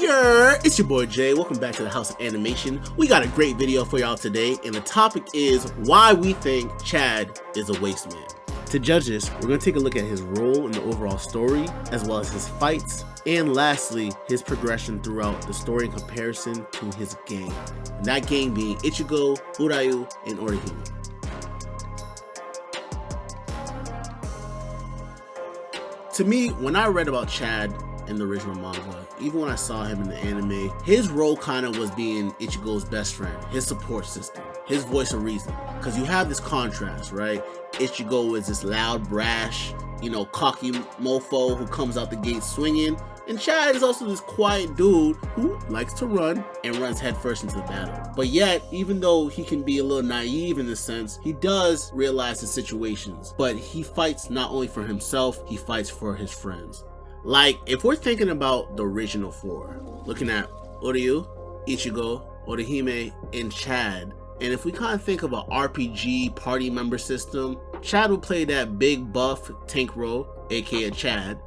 Yeah, it's your boy Jay. Welcome back to the House of Animation. We got a great video for y'all today, and the topic is why we think Chad is a waste man. To judge this, we're going to take a look at his role in the overall story, as well as his fights, and lastly, his progression throughout the story in comparison to his gang. And that gang being Ichigo, Uryu, and Orihime. To me, when I read about Chad in the original manga, even when I saw him in the anime, his role kind of was being Ichigo's best friend, his support system, his voice of reason. Because you have this contrast, right? Ichigo is this loud, brash, cocky mofo who comes out the gate swinging, and Chad is also this quiet dude who likes to run and runs headfirst into the battle. But yet, even though he can be a little naive in this sense, he does realize the situations. But he fights not only for himself, he fights for his friends. Like, if we're thinking about the original four, looking at Uryu, Ichigo, Orihime, and Chad, and if we kind of think of an RPG party member system, Chad would play that big buff tank role, aka Chad.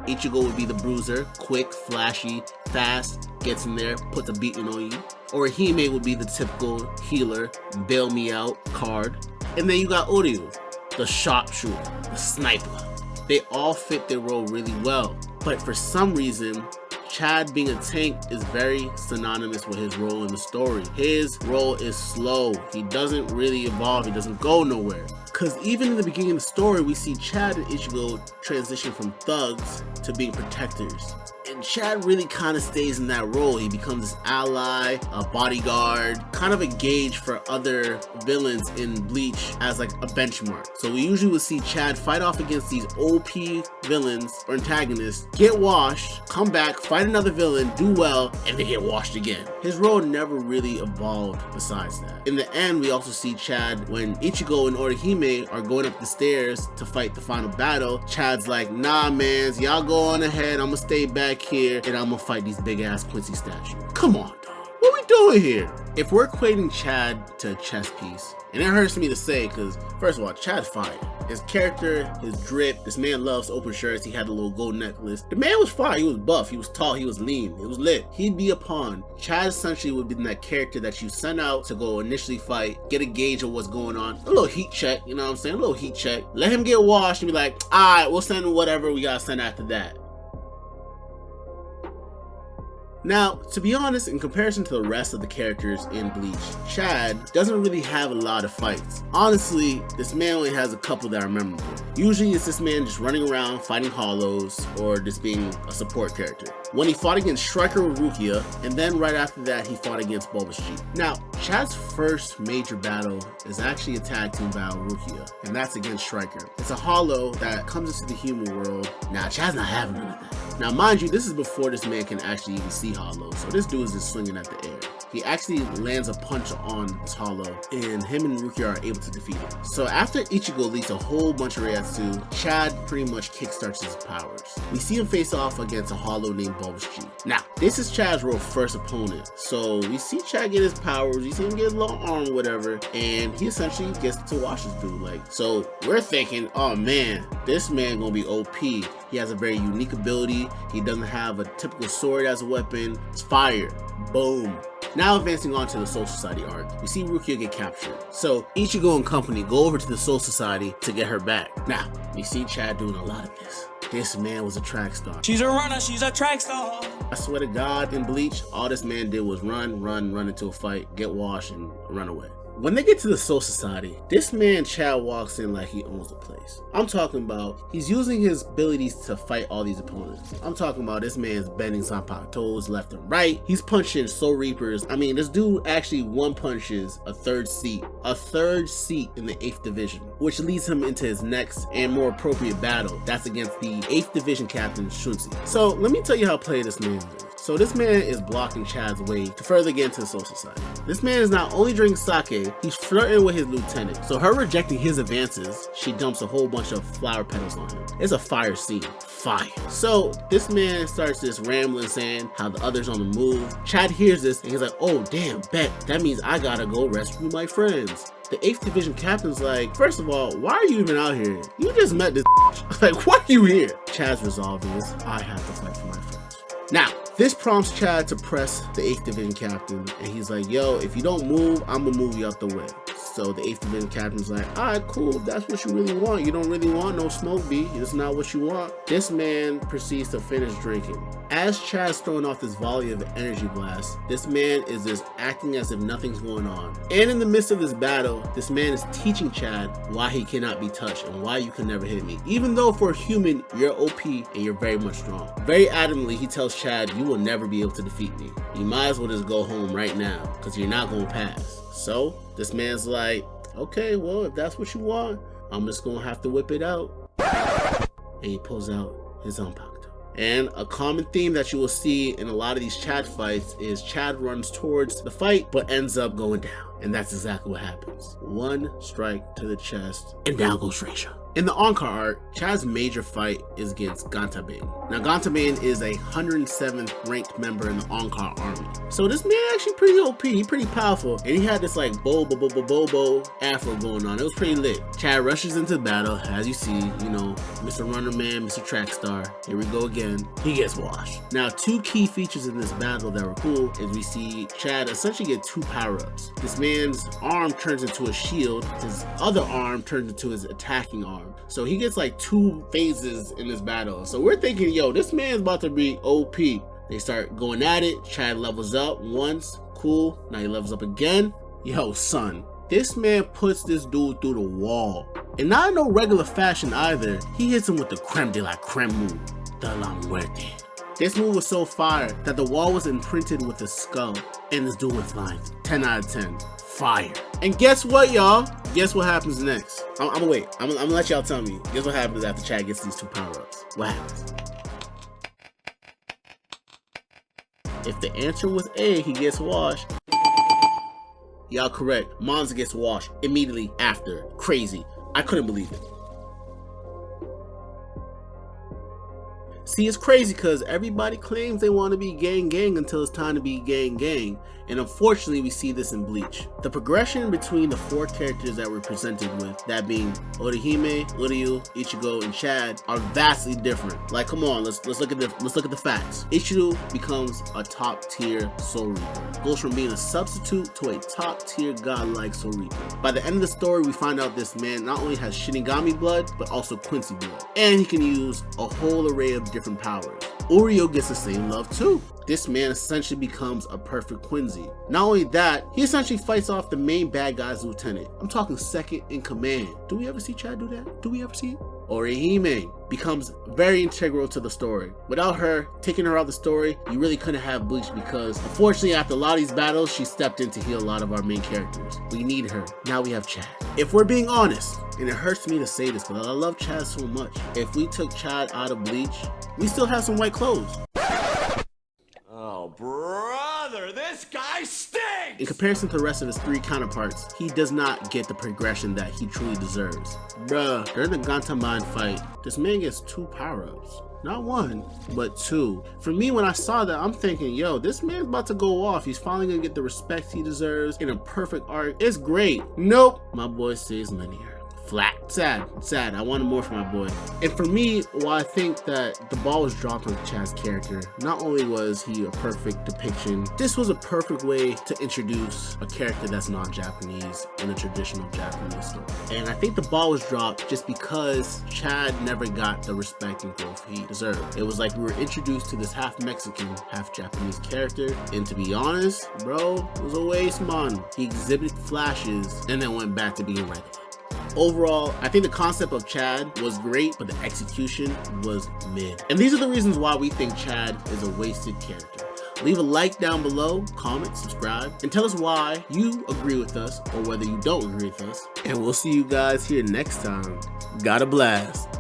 Ichigo would be the bruiser, quick, flashy, fast, gets in there, puts a beating on you. Orihime would be the typical healer, bail me out card. And then you got Uryu, the sharpshooter, the sniper. They all fit their role really well. But for some reason, Chad being a tank is very synonymous with his role in the story. His role is slow. He doesn't really evolve. He doesn't go nowhere. Because even in the beginning of the story, we see Chad and Ichigo transition from thugs to being protectors. And Chad really kind of stays in that role. He becomes this ally, a bodyguard, kind of a gauge for other villains in Bleach as like a benchmark. So we usually would see Chad fight off against these OP villains or antagonists, get washed, come back, fight another villain, do well, and then get washed again. His role never really evolved besides that. In the end, we also see Chad when Ichigo and Orihime are going up the stairs to fight the final battle. Chad's like, nah mans, y'all go on ahead, I'm gonna stay back here and I'm gonna fight these big ass Quincy statues. Come on, dog. What we doing here? If we're equating Chad to a chess piece, and it hurts me to say because, first of all, Chad's fire. His character, his drip, this man loves open shirts. He had a little gold necklace. The man was fire. He was buff. He was tall. He was lean. It was lit. He'd be a pawn. Chad essentially would be that character that you send out to go initially fight, get a gauge of what's going on. A little heat check, you know what I'm saying? A little heat check. Let him get washed and be like, all right, we'll send whatever we gotta send after that. Now, to be honest, in comparison to the rest of the characters in Bleach, Chad doesn't really have a lot of fights. Honestly, this man only has a couple that are memorable. Usually it's this man just running around fighting hollows or just being a support character. When he fought against Striker with Rukia, and then right after that he fought against Bulbous G. Now, Chad's first major battle is actually a tag team battle with Rukia, and that's against Striker. It's a hollow that comes into the human world. Now, Chad's not having none of that. Now, mind you, this is before this man can actually even see hollow, so this dude is just swinging at the air. He actually lands a punch on this hollow, and him and Rukia are able to defeat it. So after Ichigo leads a whole bunch of Reiatsu, Chad pretty much kickstarts his powers. We see him face off against a hollow named Bulbous G. Now, this is Chad's real first opponent. So we see Chad get his powers, we see him get his little arm or whatever, and he essentially gets to wash this dude. So we're thinking, oh man, this man gonna be OP. He has a very unique ability. He doesn't have a typical sword as a weapon. It's fire. Boom. Now advancing on to the Soul Society arc, we see Rukia get captured. So Ichigo and company go over to the Soul Society to get her back. Now, we see Chad doing a lot of this. This man was a track star. She's a runner, she's a track star. I swear to God, in Bleach, all this man did was run into a fight, get washed, and run away. When they get to the Soul Society, this man Chad walks in like he owns the place. I'm talking about he's using his abilities to fight all these opponents. I'm talking about this man's bending Zanpakuto's toes left and right. He's punching Soul Reapers. I mean, this dude actually one punches a third seat in the 8th Division, which leads him into his next and more appropriate battle. That's against the 8th Division captain Shunzi. So let me tell you how play this man is. So this man is blocking Chad's way to further get into the Soul Society. This man is not only drinking sake, he's flirting with his lieutenant. So her rejecting his advances, she dumps a whole bunch of flower petals on him. It's a fire scene. Fire. So this man starts this rambling saying how the others on the move. Chad hears this and he's like, oh damn, bet. That means I gotta go rescue my friends. The 8th Division captain's like, first of all, why are you even out here? You just met this Like, why are you here? Chad's resolve is, I have to fight for my friends. Now, This prompts Chad to press the 8th Division captain, and he's like, yo, if you don't move, I'm gonna move you out the way. So the 8th Division captain's like, alright, cool, if that's what you really want. You don't really want no smoke, B. It's not what you want. This man proceeds to finish drinking. As Chad's throwing off this volley of energy blast, this man is just acting as if nothing's going on. And in the midst of this battle, this man is teaching Chad why he cannot be touched and why you can never hit me. Even though for a human, you're OP and you're very much strong. Very adamantly, he tells Chad, you will never be able to defeat me. You might as well just go home right now, because you're not going to pass. So this man's like, okay, well, if that's what you want, I'm just going to have to whip it out. And he pulls out his Zanpakuto. And a common theme that you will see in a lot of these Chad fights is Chad runs towards the fight, but ends up going down. And that's exactly what happens. One strike to the chest, and down goes Shueisha. In the Ankar arc, Chad's major fight is against Gantabane. Now, Gantabane is a 107th ranked member in the Ankar army. So this man actually pretty OP, he pretty powerful. And he had this like bobo afro going on. It was pretty lit. Chad rushes into battle, as you see, you know, Mr. Runner Man, Mr. Track Star. Here we go again. He gets washed. Now, two key features in this battle that were cool is we see Chad essentially get 2 power-ups. This man's arm turns into a shield, his other arm turns into his attacking arm. So he gets like 2 phases in this battle. So we're thinking, yo, this man's about to be OP. They start going at it. Chad levels up once. Cool. Now he levels up again. Yo, son. This man puts this dude through the wall. And not in no regular fashion either. He hits him with the creme de la creme move. De la muerte. This move was so fire that the wall was imprinted with a skull. And this dude went flying. 10 out of 10. Fire. And guess what, y'all? Guess what happens next? I'm gonna wait. I'm gonna let y'all tell me. Guess what happens after Chad gets these 2 power-ups? What happens? If the answer was A, he gets washed. Y'all correct. Monza gets washed immediately after. Crazy. I couldn't believe it. See, it's crazy because everybody claims they want to be gang until it's time to be gang. And unfortunately, we see this in Bleach. The progression between the 4 characters that we're presented with, that being Orihime, Uryu, Ichigo, and Chad, are vastly different. Like, come on, let's look at the facts. Ichigo becomes a top tier Soul Reaper. Goes from being a substitute to a top tier godlike Soul Reaper. By the end of the story, we find out this man not only has Shinigami blood, but also Quincy blood. And he can use a whole array of different powers. Uryu gets the same love too. This man essentially becomes a perfect Quincy. Not only that, he essentially fights off the main bad guy's lieutenant. I'm talking second in command. Do we ever see Chad do that? Do we ever see it? Orihime becomes very integral to the story. Without her, taking her out of the story, you really couldn't have Bleach because unfortunately after a lot of these battles, she stepped in to heal a lot of our main characters. We need her. Now we have Chad. If we're being honest, and it hurts me to say this because I love Chad so much, if we took Chad out of Bleach, we still have some white clothes. Oh, brother, this guy stinks! In comparison to the rest of his 3 counterparts, he does not get the progression that he truly deserves. Bruh, during the Gantabane fight, this man gets 2 power-ups. Not 1, but 2. For me, when I saw that, I'm thinking, yo, this man's about to go off. He's finally gonna get the respect he deserves in a perfect arc. It's great. Nope, my boy stays linear. Flat. Sad. I wanted more from my boy. And for me, while I think that the ball was dropped on Chad's character, not only was he a perfect depiction, this was a perfect way to introduce a character that's non-Japanese in a traditional Japanese story. And I think the ball was dropped just because Chad never got the respect and growth he deserved. It was like we were introduced to this half Mexican, half Japanese character, and to be honest, bro, it was a waste, man. He exhibited flashes and then went back to being regular. Overall, I think the concept of Chad was great, but the execution was mid. And these are the reasons why we think Chad is a wasted character. Leave a like down below, comment, subscribe, and tell us why you agree with us or whether you don't agree with us. And we'll see you guys here next time. Got a blast.